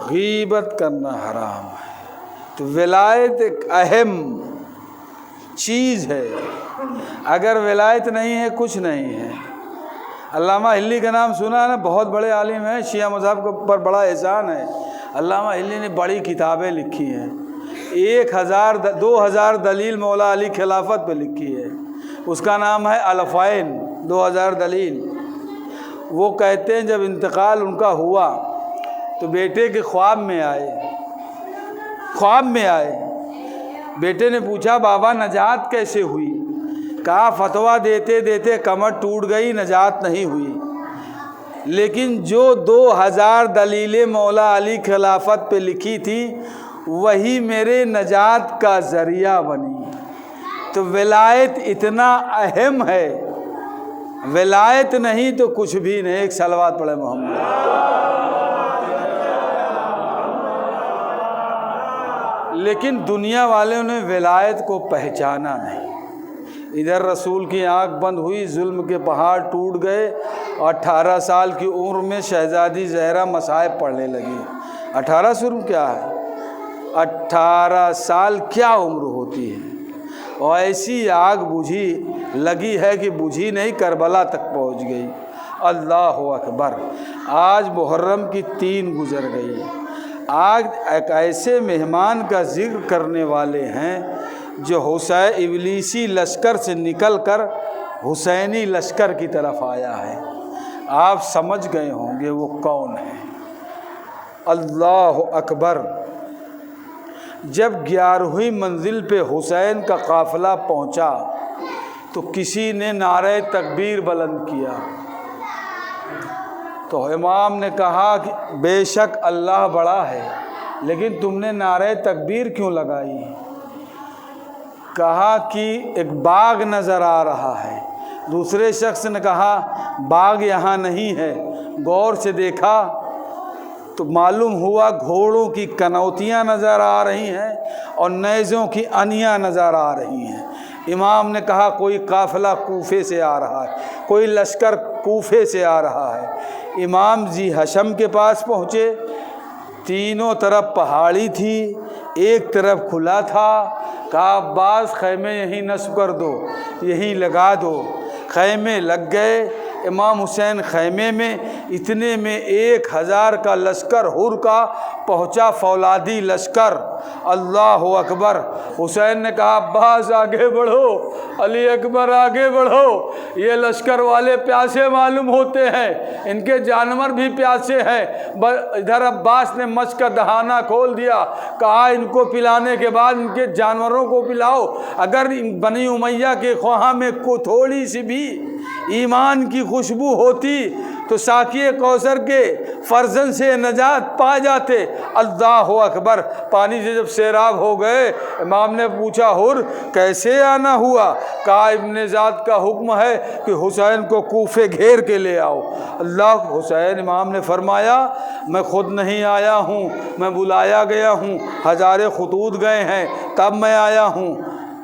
[SPEAKER 2] ग़ीबत करना हराम है। तो विलायत एक अहम चीज़ है, अगर विलायत नहीं है कुछ नहीं है। अल्लामा हिल्ली का नाम सुना है ना, बहुत बड़े आलिम हैं, शिया मज़हब के ऊपर बड़ा एहसान है। अल्लामा हिल्ली ने बड़ी किताबें लिखी हैं, 2000 दलील मौला अली खिलाफत पे लिखी है। उसका नाम है अलफ़ाइन 2000 दलील। वो कहते हैं जब इंतकाल उनका हुआ तो बेटे के ख्वाब में आए। बेटे ने पूछा बाबा नजात कैसे हुई? कहा फतवा देते देते कमर टूट गई, नजात नहीं हुई। लेकिन जो 2000 दलीलें मौला अली खिलाफत पे लिखी थी वही मेरे नजात का ज़रिया बनी। तो विलायत इतना अहम है, विलायत नहीं तो कुछ भी नहीं। एक सलवात पढ़े मोहम्मद। लेकिन दुनिया वालों ने विलायत को पहचाना नहीं। इधर रसूल की आंख बंद हुई, जुल्म के पहाड़ टूट गए और 18 साल की उम्र में शहजादी ज़हरा मसाइब पढ़ने लगी। 18 से उम्र क्या है? 18 साल क्या उम्र होती है? और ऐसी आग बुझी लगी है कि बुझी नहीं, करबला तक पहुंच गई। अल्लाह अकबर। आज मुहर्रम की 3 गुजर गई। आज एक ऐसे मेहमान का जिक्र करने वाले हैं जो हुसैन इब्लीसी लश्कर से निकलकर हुसैनी लश्कर की तरफ आया है। आप समझ गए होंगे वो कौन है। अल्लाह अकबर। जब 11वीं मंजिल पे हुसैन का काफ़िला पहुंचा तो किसी ने नारे तकबीर बुलंद किया। तो इमाम ने कहा कि बेशक अल्लाह बड़ा है, लेकिन तुमने नारे तकबीर क्यों लगाई? कहा कि एक बाग नज़र आ रहा है। दूसरे शख्स ने कहा बाग यहाँ नहीं है। गौर से देखा तो मालूम हुआ घोड़ों की कनौतियाँ नज़र आ रही हैं और नेज़ों की अनियाँ नज़र आ रही हैं। इमाम ने कहा कोई काफ़िला कूफे से आ रहा है, कोई लश्कर कूफे से आ रहा है। इमाम जी हशम के पास पहुँचे। तीनों तरफ पहाड़ी थी, एक तरफ खुला था। कहा अब्बास खैमे यहीं नस्ब कर दो, यहीं लगा दो। खैमे लग गए। इमाम हुसैन खैमे में, इतने में 1000 का लश्कर हुर का पहुँचा, फौलादी लश्कर। अल्लाह अकबर। हुसैन ने कहा अब्बास आगे बढ़ो, अली अकबर आगे बढ़ो, ये लश्कर वाले प्यासे मालूम होते हैं, इनके जानवर भी प्यासे हैं। इधर अब्बास ने मच का दहाना खोल दिया। कहा इनको पिलाने के बाद इनके जानवरों को पिलाओ। अगर बनी उमैया के ख्वाहा में को थोड़ी सी भी ईमान की खुशबू होती तो साकिए कौसर के फर्जन से नजात पा जाते। अल्लाह अकबर। पानी से जब सैराब हो गए, इमाम ने पूछा हुर कैसे आना हुआ? कहा इब्ने ज़ाद का हुक्म है कि हुसैन को कूफे घेर के ले आओ। अल्लाह हुसैन। इमाम ने फरमाया मैं ख़ुद नहीं आया हूँ, मैं बुलाया गया हूँ, हज़ारे खतूत गए हैं तब मैं आया हूँ।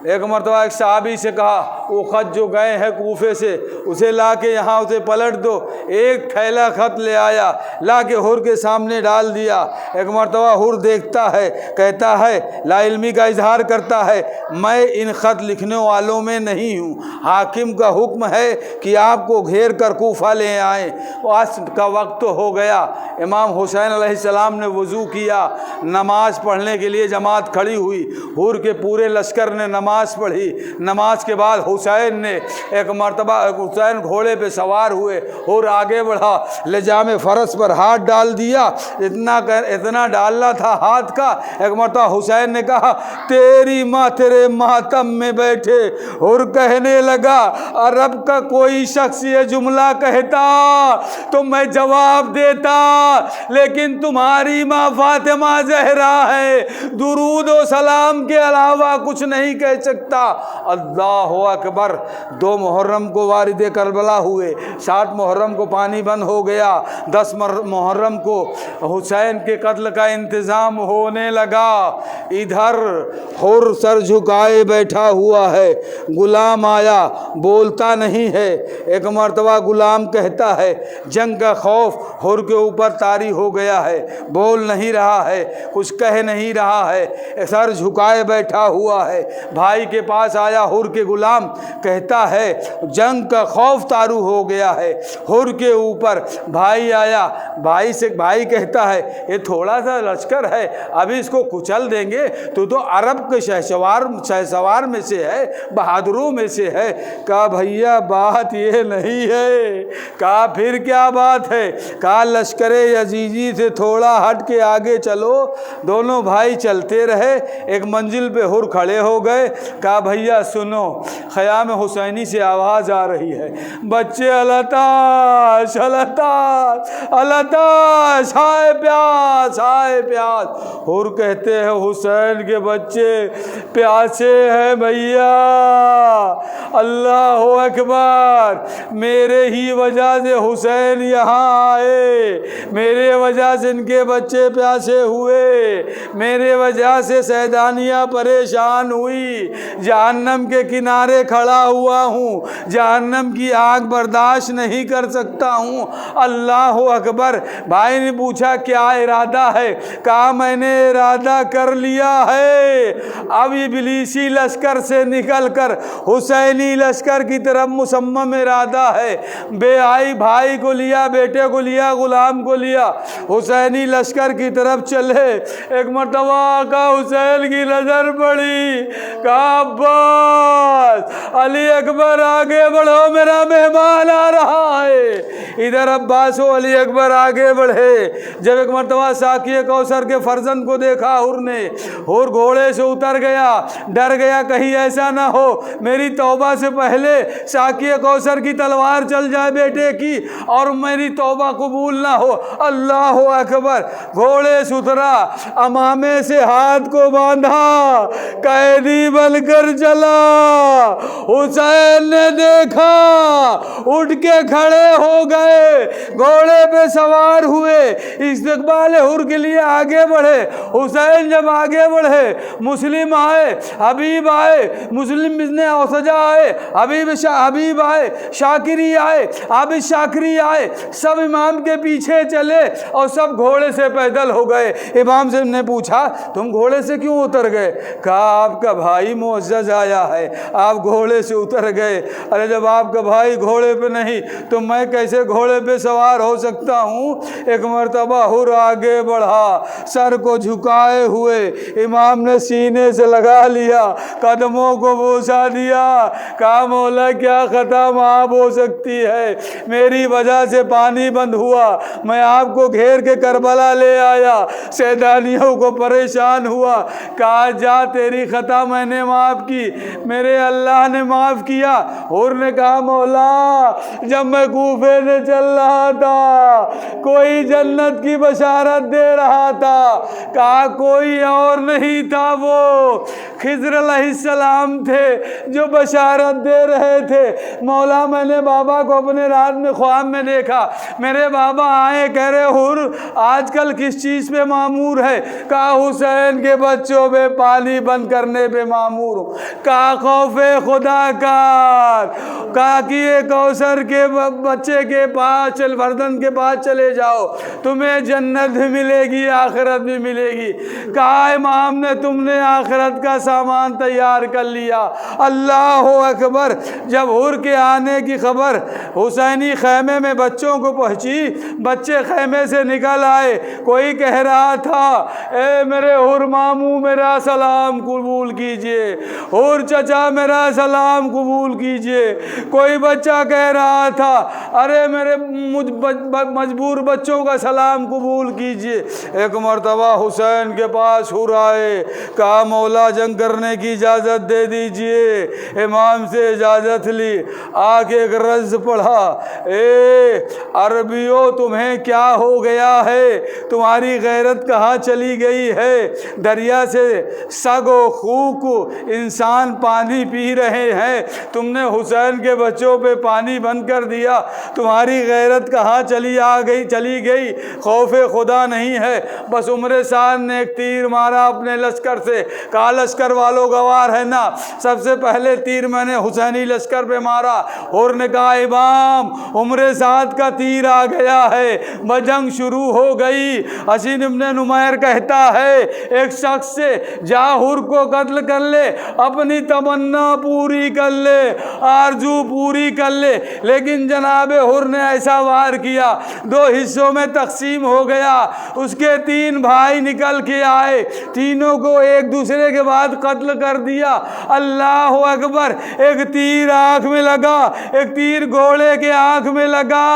[SPEAKER 2] एक मरतबा एक सहाबी से कहा वो ख़त जो गए हैं कूफे से उसे ला के यहाँ उसे पलट दो। एक थैला ख़त ले आया, ला के हुर के सामने डाल दिया। एक मरतबा हुर देखता है, कहता है, लाइल्मी का इजहार करता है, मैं इन ख़त लिखने वालों में नहीं हूँ, हाकिम का हुक्म है कि आपको घेर कर कूफा ले आएँ। आज का वक्त तो हो गया। इमाम हुसैन अलैहिस्सलाम ने वज़ू किया, नमाज पढ़ने के लिए जमात खड़ी हुई। हुर के पूरे लश्कर ने नमाज पढ़ी। नमाज के बाद हुसैन ने एक मरतबा हुसैन घोड़े पे सवार हुए, हुर आगे बढ़ा, लेजामे फ़रस पर हाथ डाल दिया। इतना डालना था हाथ का। एक मरतबा हुसैन ने कहा, तेरी माँ तेरे मातम में बैठे। हुर कहने लगा, अरब का कोई शख्स ये जुमला कहता तो मैं जवाब देता, लेकिन तुम्हारी माँ फातिमा ज़हरा है, दुरूद व सलाम के अलावा कुछ नहीं कह सकता। अल्लाहु अकबर। 2 मुहर्रम को वारिद करबला हुए, 7 मुहर्रम को पानी बंद हो गया, 10 मुहर्रम को हुसैन के कत्ल का इंतज़ाम होने लगा। इधर हुर सर झुकाए बैठा हुआ है, गुलाम आया, बोलता नहीं है। एक मरतबा गुलाम कहता है, जंग का खौफ हुर के ऊपर तारी हो गया है, बोल नहीं रहा है, कुछ कह नहीं रहा है, सर झुकाए बैठा हुआ है। भाई के पास आया हुर के गुलाम, कहता है, जंग का खौफ तारू हो गया है हुर के ऊपर। भाई आया, भाई कहता है, ये थोड़ा सा लश्कर है, अभी इसको कुचल देंगे, तो अरब के शहसवार में से है, बहादुरों में से है। कहा, भैया बात ये नहीं है। कहा, फिर क्या बात है? कहा, लश्करे यजीजी से थोड़ा हट के आगे चलो। दोनों भाई चलते रहे, एक मंजिल पे हुर खड़े हो गए। कहा, भैया सुनो, ख़याम हुसैनी से आवाज़ आ रही है, बच्चे अलताश अलताश अलताश, हाय प्यास हाय प्यास। हुर कहते हैं, हुसैन के बच्चे प्यासे हैं भैया। अल्लाह अकबर। मेरे ही वजह से हुसैन यहाँ आए, मेरे वजह से इनके बच्चे प्यासे हुए, मेरे वजह से सैदानिया परेशान हुई। जहन्नम के किनारे खड़ा हुआ हूँ, जहन्नम की आग बर्दाश्त नहीं कर सकता हूँ। अल्लाह अकबर। भाई ने पूछा, क्या इरादा है? कहा, मैंने इरादा कर लिया है, अब इब्लीसी लश्कर से निकलकर हुसैनी लश्कर की तरफ मुसम्मम इरादा है। बेआई भाई को लिया, बेटे को लिया, गुलाम को लिया, हुसैनी लश्कर की तरफ चले। एक मरतबा का हुसैन की नजर पड़ी। कहा, अब्बास, अली अकबर आगे बढ़ो, मेरा मेहमान आ रहा है। इधर अब्बास और अली अकबर आगे बढ़े। जब एक मरतबा साकिए कौसर के फर्जंद को देखा हुर ने, हुर घोड़े से उतर गया, डर गया कहीं ऐसा ना हो मेरी तौबा से पहले साकिए कौसर की तलवार चल जाए बेटे की और मेरी तौबा कबूल ना हो। अल्लाह अकबर। घोड़े से उतरा, अमामे से हाथ को बांधा, कैदी बनकर चला। हुसैन ने देखा, उठ के खड़े हो गए, घोड़े पे सवार हुए, इस्तकबाल हुर के लिए आगे बढ़े। हुसैन जब आगे बढ़े, मुस्लिम आए, हबीब आए, मुस्लिम इब्ने औसजा आए, हबीब आए, शाकिरी आए, आबिद शाकिरी आए, सब इमाम के पीछे चले और सब घोड़े से पैदल हो गए। इमाम से ने पूछा, तुम घोड़े से क्यों उतर गए? कहा, आपका भाई मुअज़्ज़ज़ आया है, आप घोड़े से उतर गए। अरे जब आपका भाई घोड़े पे नहीं तो मैं कैसे घोड़े पे सवार हो सकता हूँ? एक मरतबा हुर आगे बढ़ा, सर को झुकाए हुए, इमाम ने सीने से लगा लिया, कदमों को बोसा दिया। कहा, मौला क्या खता माफ़ हो सकती है, मेरी वजह से पानी बंद हुआ, मैं आपको घेर के करबला ले आया, सैदानियों को परेशान हुआ। कहा, जा तेरी खता मैंने माफ़ की, मेरे अल्लाह ने माफ़ किया। हुर ने कहा, मौला जब मैं कूफे से चल रहा था कोई जन्नत की बशारत दे रहा था। कहा, कोई और नहीं था, वो खिज़र अलैहिस्सलाम थे जो बशारत दे रहे थे। मौला मैंने बाबा को अपने रात में ख्वाब में देखा, मेरे बाबा आए, कह रहे, हुर आजकल किस चीज़ पे मामूर है? कहा, हुसैन के बच्चों पे पानी बंद करने पे मामूर हूँ। कहा, खौफे खुदा अदा कर। कहा कि ये कौसर के बच्चे के पास वर्धन के पास चले जाओ, तुम्हें जन्नत भी मिलेगी आखिरत भी मिलेगी। कहा इमाम ने तुमने आखिरत का सामान तैयार कर लिया। अल्लाह अकबर। जब हुर के आने की खबर हुसैनी खैमे में बच्चों को पहुंची, बच्चे खैमे से निकल आए। कोई कह रहा था ए मेरे हुर मामू मेरा सलाम कबूल कीजिए, हुर चचा मेरा सलाम कबूल कीजिए। कोई बच्चा कह रहा था अरे मेरे मजबूर बच्चों का सलाम कबूल कीजिए। एक मर्तबा हुसैन के पास हुर आए, कहा मौला जंग करने की इजाज़त दे दीजिए। इमाम से इजाज़त ली, आके एक रज़ पढ़ा, ए अरबियों तुम्हें क्या हो गया है, तुम्हारी गैरत कहाँ चली गई है। दरिया से सगो खूक इंसान पानी पी रहे हैं, तुमने हुसैन के बच्चों पे पानी बंद कर दिया, तुम्हारी गैरत कहाँ चली गई। खौफे खुदा नहीं है। बस उमरे साद ने एक तीर मारा अपने लश्कर से, कहा लश्कर वालों गवार है ना, सबसे पहले तीर मैंने हुसैनी लश्कर पे मारा। और ने कहा इमाम उमरे साद का तीर आ गया है, जंग शुरू हो गई। हसीन इब्ने नुमैर कहता है एक शख्स से जा हुर को कत्ल कर ले, अपनी तमन्ना पूरी कर ले, आरजू पूरी कर ले। लेकिन जनाबे हुर ने ऐसा वार किया, दो हिस्सों में तकसीम हो गया। उसके 3 भाई निकल के आए, तीनों को एक दूसरे के बाद कत्ल कर दिया। अल्लाह अकबर। एक तीर आँख में लगा, एक तीर घोड़े के आँख में लगा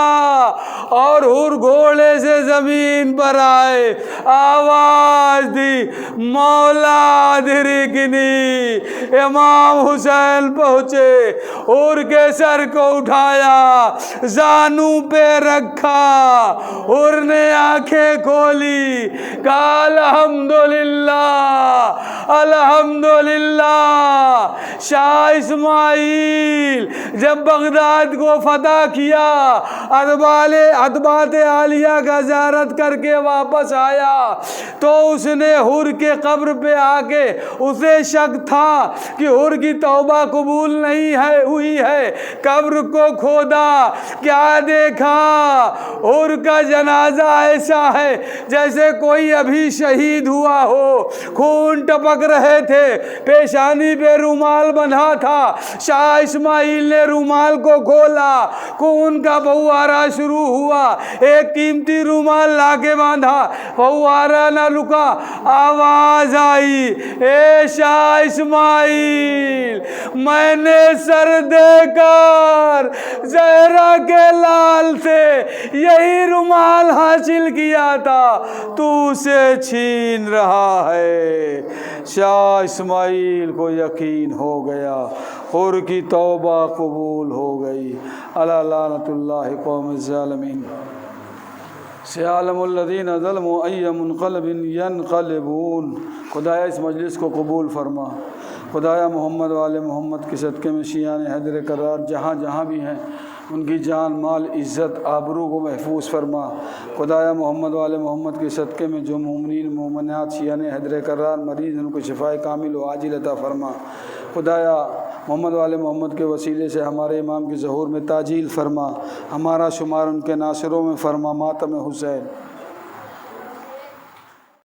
[SPEAKER 2] और हुर घोड़े से जमीन पर आए, आवाज दी मौला अदरिकनी। इमाम हुसैन पहुंचे, हुर के सर को उठाया, जानू पे रखा, हुर ने आंखें खोली, कहा अल्हम्दुलिल्लाह अल्हम्दुलिल्लाह। शाह इस्माइल जब बगदाद को फतह किया, अदबात आलिया का ज़ियारत करके वापस आया तो उसने हुर के कब्र पे आके, उसे शक था कि हुर की तौबा कबूल नहीं है हुई है, कब्र को खोदा, क्या देखा हुर का जनाजा ऐसा है जैसे कोई अभी शहीद हुआ हो, खून टपक रहे थे, पेशानी पे रुमाल बंधा था। शाह इस्माइल ने रुमाल को खोला, खून का फव्वारा शुरू हुआ, एक कीमती रुमाल लाके बांधा, फव्वारा न रुका, आवाज आई ए शाह इस्माइल मैंने सर देकर जहरा के लाल से यही रुमाल हासिल किया था, तू उसे छीन रहा है। शाह इस्माइल को यकीन हो गया, हुर की तौबा कबूल हो गई। अला लानतुल्लाहि कौम ज़ालिमीन। सयालमुल्लज़ीना ज़लमू अय्य मुनक़लबिन यनक़लिबून। खुदाया इस मजलिस को कबूल फरमा। खुदाया मोहम्मद वाले मोहम्मद के सदक़े में शियाने हैदर करार जहाँ जहाँ भी हैं उनकी जान माल इज़्ज़त आबरू को महफूज फरमा। खुदाया मोहम्मद वाले मोहम्मद के सदक़े में जो मोमिनीन मोमिनात शियाने हैदर करार मरीज़ उनको शिफ़ाए कामिल व आजिल अता फरमा। खुदाया मोहम्मद वाले मोहम्मद के वसीले से हमारे इमाम की ज़हूर में ताजील फरमा, हमारा शुमार उनके नासिरों में फरमा। मातम हुसैन।